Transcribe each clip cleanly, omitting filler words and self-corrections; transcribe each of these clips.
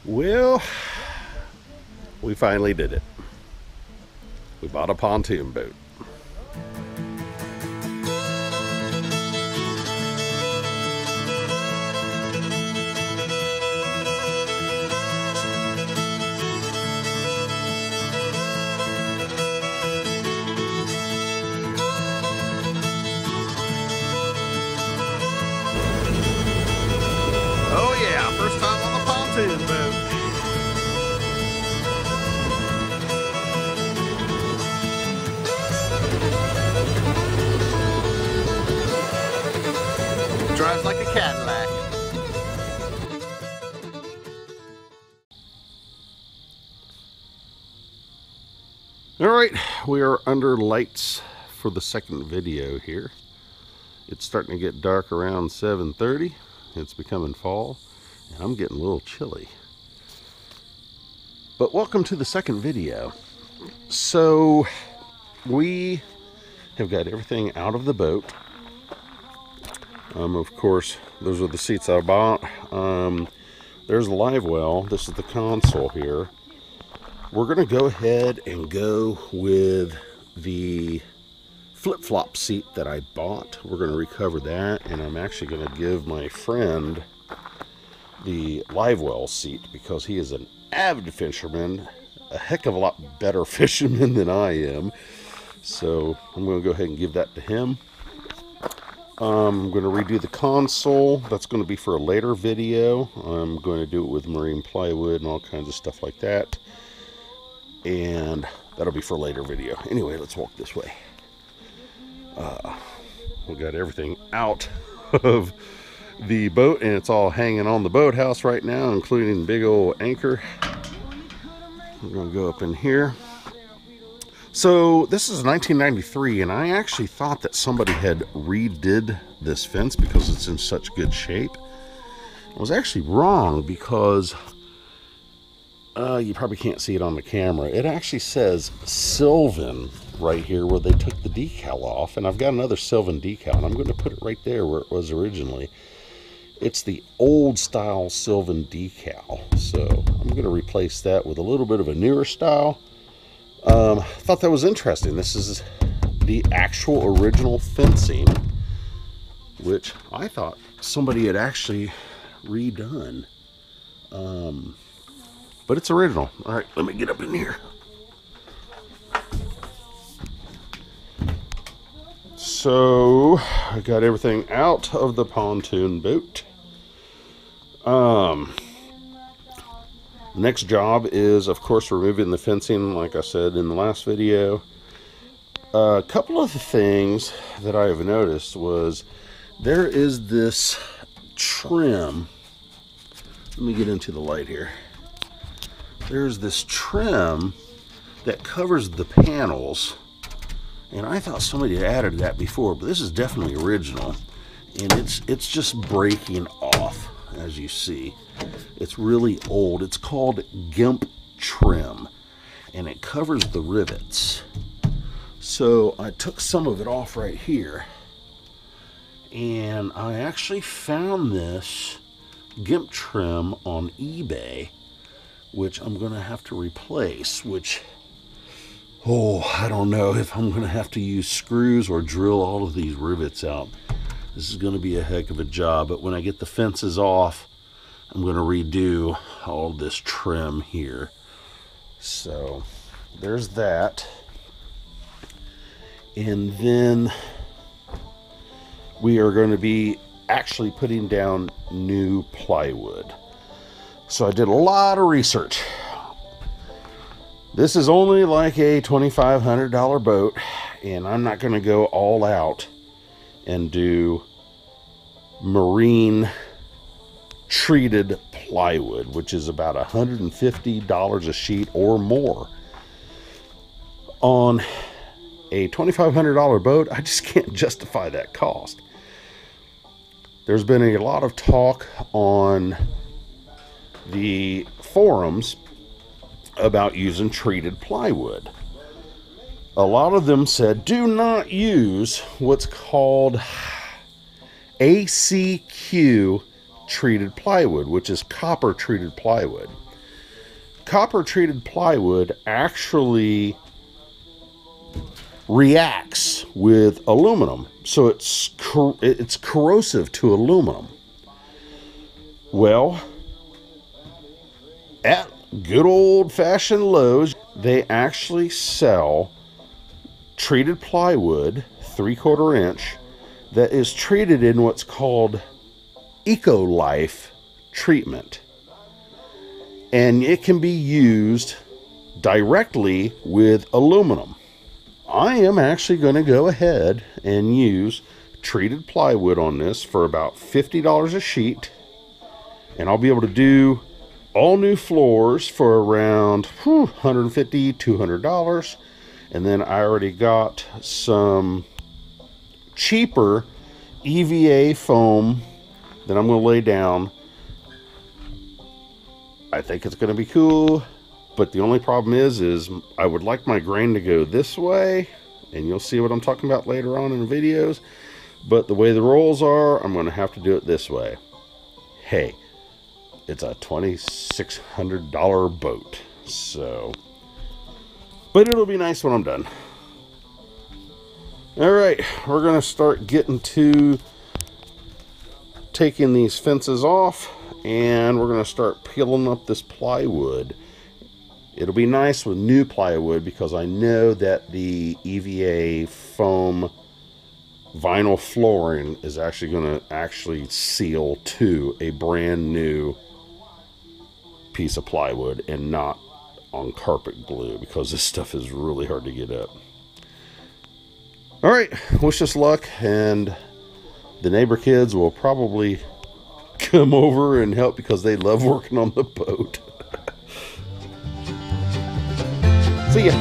Well, we finally did it. We bought a pontoon boat. Oh yeah, first time on a pontoon boat. Drives like a Cadillac. Alright, we are under lights for the second video here. It's starting to get dark around 7:30. It's becoming fall, and I'm getting a little chilly. But welcome to the second video. So, we have got everything out of the boat. Of course, those are the seats I bought. There's the live well. This is the console here. We're going to go ahead and go with the flip-flop seat that I bought. We're going to recover that, and I'm actually going to give my friend the live well seat because he is an avid fisherman, a heck of a lot better fisherman than I am. So I'm going to go ahead and give that to him. I'm going to redo the console. That's going to be for a later video. I'm going to do it with marine plywood and all kinds of stuff like that. And that'll be for a later video. Anyway, let's walk this way. We got everything out of the boat, and it's all hanging on the boathouse right now, including the big old anchor. We're going to go up in here. So this is 1993, and I actually thought that somebody had redid this fence because it's in such good shape. I was actually wrong because you probably can't see it on the camera. It actually says Sylvan right here where they took the decal off, and I've got another Sylvan decal, and I'm going to put it right there where it was originally. It's the old style Sylvan decal, so I'm going to replace that with a little bit of a newer style. Thought that was interesting. This is the actual original fencing, which I thought somebody had actually redone. But it's original. All right, let me get up in here. So I got everything out of the pontoon boat. Next job is, of course, removing the fencing, like I said in the last video. A couple of the things that I have noticed was there is this trim. Let me get into the light here. There's this trim that covers the panels, and I thought somebody had added that before, but this is definitely original, and it's just breaking off, as you see. It's really old. It's called gimp trim, and it covers the rivets. So I took some of it off right here, and I actually found this gimp trim on eBay, which I'm going to have to replace, which, I don't know if I'm going to have to use screws or drill all of these rivets out. This is going to be a heck of a job, but when I get the fences off, I'm going to redo all this trim here. So there's that. And then we are going to be actually putting down new plywood. So I did a lot of research. This is only like a $2,500 boat, and I'm not going to go all out and do marine treated plywood, which is about $150 a sheet or more. On a $2,500 boat, I just can't justify that cost. There's been a lot of talk on the forums about using treated plywood. A lot of them said do not use what's called ACQ treated plywood, which is copper treated plywood. copper treated plywood actually reacts with aluminum, so it's corrosive to aluminum. Well, at good old-fashioned Lowe's, they actually sell treated plywood, 3/4 inch, that is treated in what's called Eco-Life treatment. And it can be used directly with aluminum. I am actually going to go ahead and use treated plywood on this for about $50 a sheet. And I'll be able to do all new floors for around $150, $200. And then I already got some cheaper EVA foam that I'm going to lay down. I think it's going to be cool, but the only problem is I would like my grain to go this way, and you'll see what I'm talking about later on in the videos. But the way the rolls are, I'm going to have to do it this way. Hey, it's a $2,600 boat, so, but it'll be nice when I'm done. All right, we're going to start getting to taking these fences off, and we're going to start peeling up this plywood. It'll be nice with new plywood because I know that the EVA foam vinyl flooring is actually going to seal to a brand new piece of plywood and not on carpet glue, because this stuff is really hard to get up. All right, wish us luck, and the neighbor kids will probably come over and help because they love working on the boat. See ya.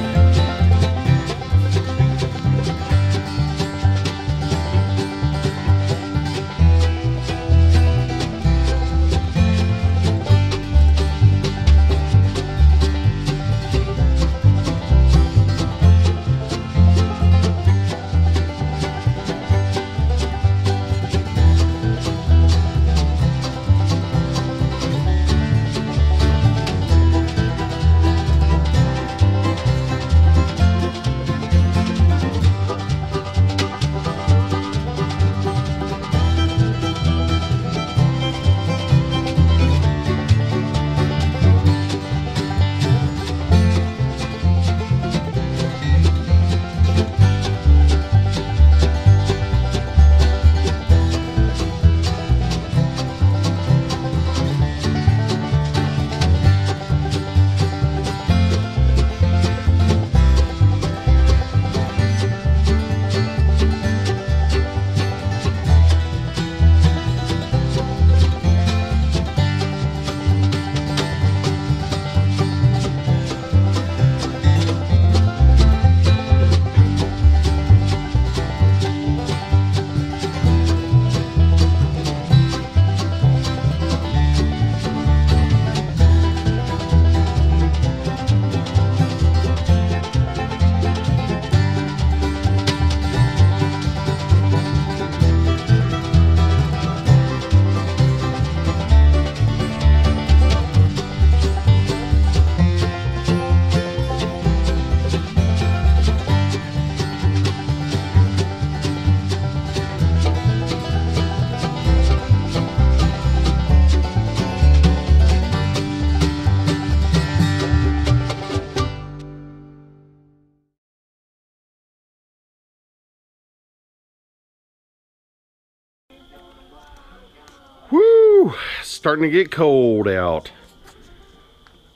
Woo! Starting to get cold out.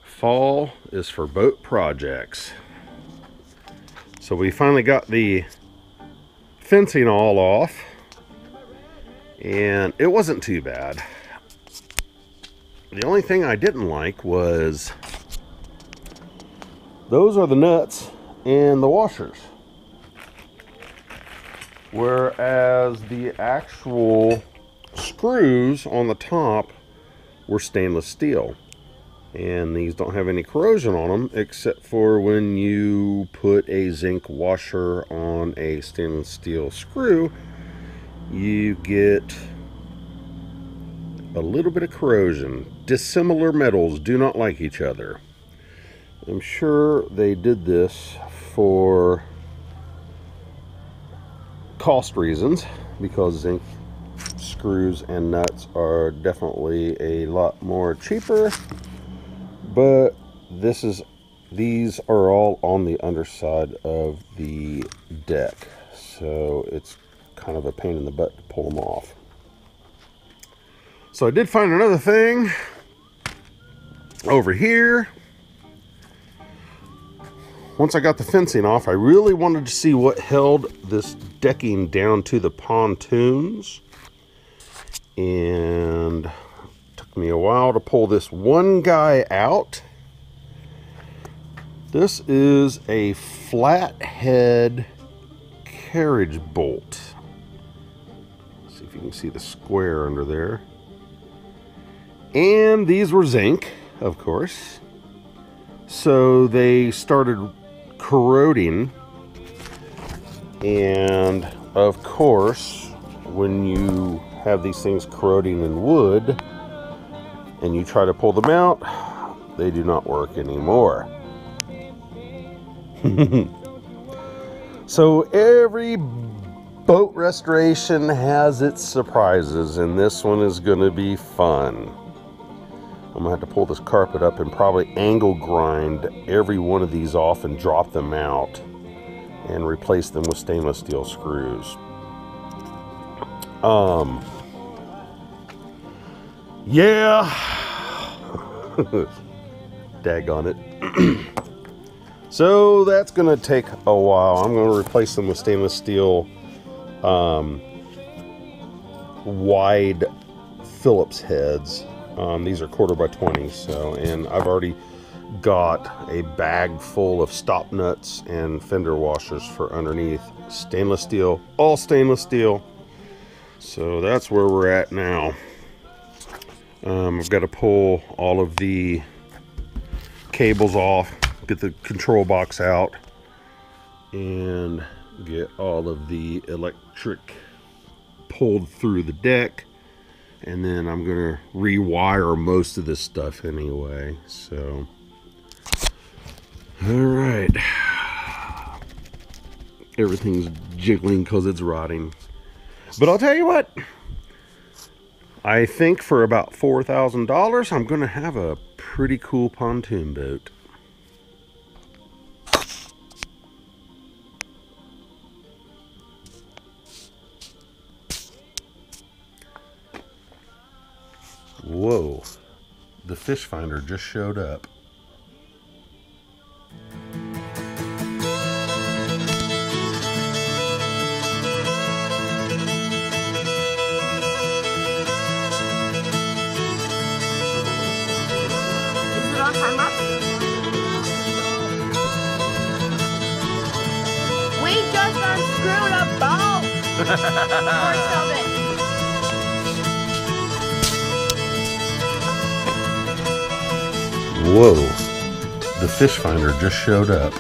Fall is for boat projects. So we finally got the fencing all off, and it wasn't too bad. The only thing I didn't like was those are the nuts and the washers, whereas the actual screws on the top were stainless steel, and these don't have any corrosion on them except for when you put a zinc washer on a stainless steel screw, you get a little bit of corrosion. Dissimilar metals do not like each other. I'm sure they did this for cost reasons, because zinc screws and nuts are definitely a lot more cheaper, but these are all on the underside of the deck, so it's kind of a pain in the butt to pull them off. So I did find another thing over here. Once I got the fencing off, I really wanted to see what held this decking down to the pontoons. And it took me a while to pull this one guy out. This is a flathead carriage bolt. Let's see if you can see the square under there. And these were zinc, of course. So they started corroding, and of course when you have these things corroding in wood and you try to pull them out, they do not work anymore. So every boat restoration has its surprises, and this one is going to be fun. I'm gonna have to pull this carpet up and probably angle grind every one of these off and drop them out and replace them with stainless steel screws. Yeah. Daggone it. So that's gonna take a while. I'm gonna replace them with stainless steel wide Phillips heads. These are 1/4 by 20, so, and I've already got a bag full of stop nuts and fender washers for underneath. Stainless steel, all stainless steel. So that's where we're at now. I've got to pull all of the cables off, get the control box out, and get all of the electric pulled through the deck. And then I'm going to rewire most of this stuff anyway. So, all right. Everything's jiggling because it's rotting. But I'll tell you what. I think for about $4,000, I'm going to have a pretty cool pontoon boat. Whoa, the fish finder just showed up. Is it on timer? We just unscrewed a bolt! Or Sylvan. Whoa, the fish finder just showed up.